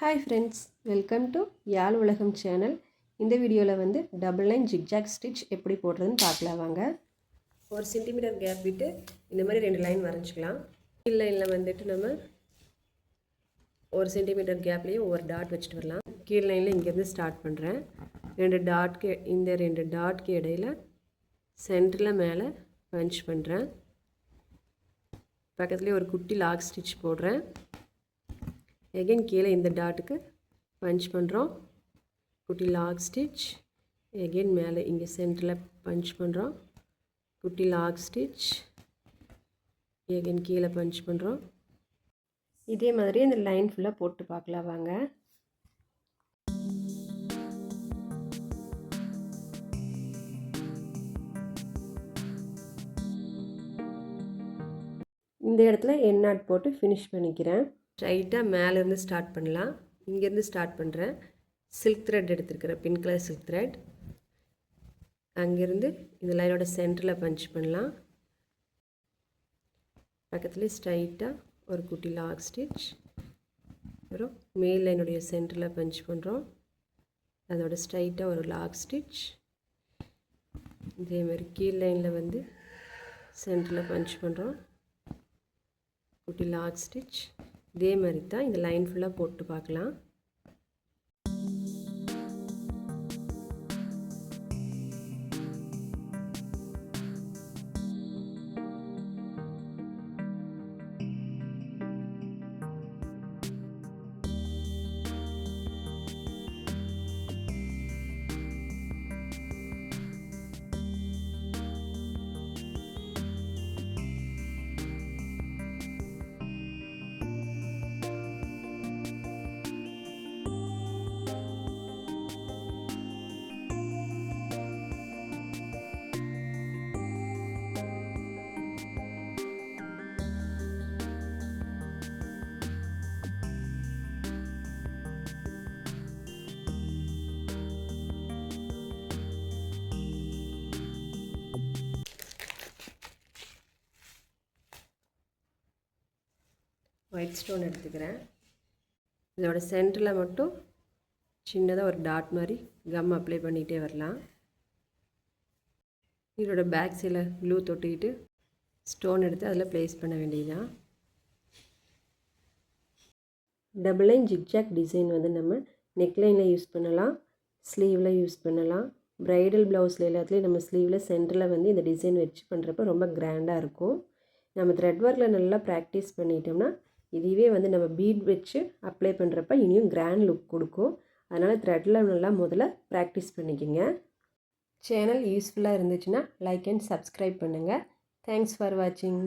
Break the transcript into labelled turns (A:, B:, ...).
A: Hi friends, welcome to யாழ் உலகம் channel. இந்த வீடியோவில் வந்து டபுள் லைன் ஜிக்ஜாக் ஸ்டிச் எப்படி போடுறதுன்னு பார்க்கலாம் வாங்க. 1 சென்டிமீட்டர் கேப் விட்டு இந்த மாதிரி 2 லைன் வரைஞ்சிக்கலாம். கீழ் லைனில் வந்துட்டு நம்ம 1 சென்டிமீட்டர் கேப்லேயும் ஒரு டாட் வச்சுட்டு வரலாம். கீழ் லைனில் இங்கேருந்து ஸ்டார்ட் பண்ணுறேன். இந்த ரெண்டு டாட்க்கு இடையில் சென்டரில் மேலே பஞ்ச் பண்ணுறேன். பக்கத்துலேயே ஒரு குட்டி லாக் ஸ்டிச் போடுறேன். எகைன் கீழே இந்த டாட்டுக்கு பஞ்ச் பண்ணுறோம், குட்டி லாக் ஸ்டிச். எகைன் மேலே இங்கே சென்டரில் பஞ்ச் பண்ணுறோம், குட்டி லாக் ஸ்டிச். எகைன் கீழே பஞ்ச் பண்ணுறோம். இதே மாதிரி இந்த லைன் ஃபுல்லாக போட்டு பார்க்கலாம் வாங்க. இந்த இடத்துல என் நாட் போட்டு ஃபினிஷ் பண்ணிக்கிறேன். ஸ்ட்ரைட்டாக மேலேருந்து ஸ்டார்ட் பண்ணலாம். இங்கேருந்து ஸ்டார்ட் பண்ணுறேன். சில்க் த்ரெட் எடுத்துருக்கிறேன், பிங்க் கலர் சில்க் த்ரெட். அங்கேருந்து இந்த லைனோட சென்டரில் பஞ்ச் பண்ணலாம். பக்கத்துலேயே ஸ்ட்ரைட்டாக ஒரு குட்டி லாக் ஸ்டிச். அப்புறம் மேல் லைனுடைய சென்டரில் பஞ்ச் பண்ணுறோம். அதோட ஸ்ட்ரைட்டாக ஒரு லாக் ஸ்டிச். இதே மாதிரி கீழ் லைனில் வந்து சென்டரில் பஞ்ச் பண்ணுறோம், குட்டி லாக் ஸ்டிச். இதே மாதிரி தான் இந்த லைன் ஃபுல்லாக போட்டு பார்க்கலாம். ஒயிட் ஸ்டோன் எடுத்துக்கிறேன். இதோட சென்டரில் மட்டும் சின்னதாக ஒரு டாட் மாதிரி கம் அப்ளை பண்ணிகிட்டே வரலாம். இதோட பேக் சைடில் க்ளூ தொட்டிக்கிட்டு ஸ்டோன் எடுத்து அதில் ப்ளேஸ் பண்ண வேண்டியதுதான். டபுள் லைன் ஜிக்ஜாக் டிசைன் வந்து நம்ம நெக்லைனில் யூஸ் பண்ணலாம், ஸ்லீவில் யூஸ் பண்ணலாம். ப்ரைடல் ப்ளவுஸில் எல்லாத்துலேயும் நம்ம ஸ்லீவில் சென்டரில் வந்து இந்த டிசைன் வச்சு பண்ணுறப்ப ரொம்ப கிராண்டாக இருக்கும். நம்ம த்ரெட் ஒர்க்கில் நல்லா ப்ராக்டிஸ் பண்ணிட்டோம்னா இதுவே வந்து நம்ம பீட் வச்சு அப்ளை பண்ணுறப்ப இனியும் கிராண்ட் லுக் கொடுக்கும். அதனால் த்ரெட்டில் நல்லா முதல்ல ப்ராக்டிஸ் பண்ணிக்கோங்க. சேனல் யூஸ்ஃபுல்லாக இருந்துச்சுன்னா லைக் அண்ட் சப்ஸ்கிரைப் பண்ணுங்கள். தேங்க்ஸ் ஃபார் வாட்சிங்.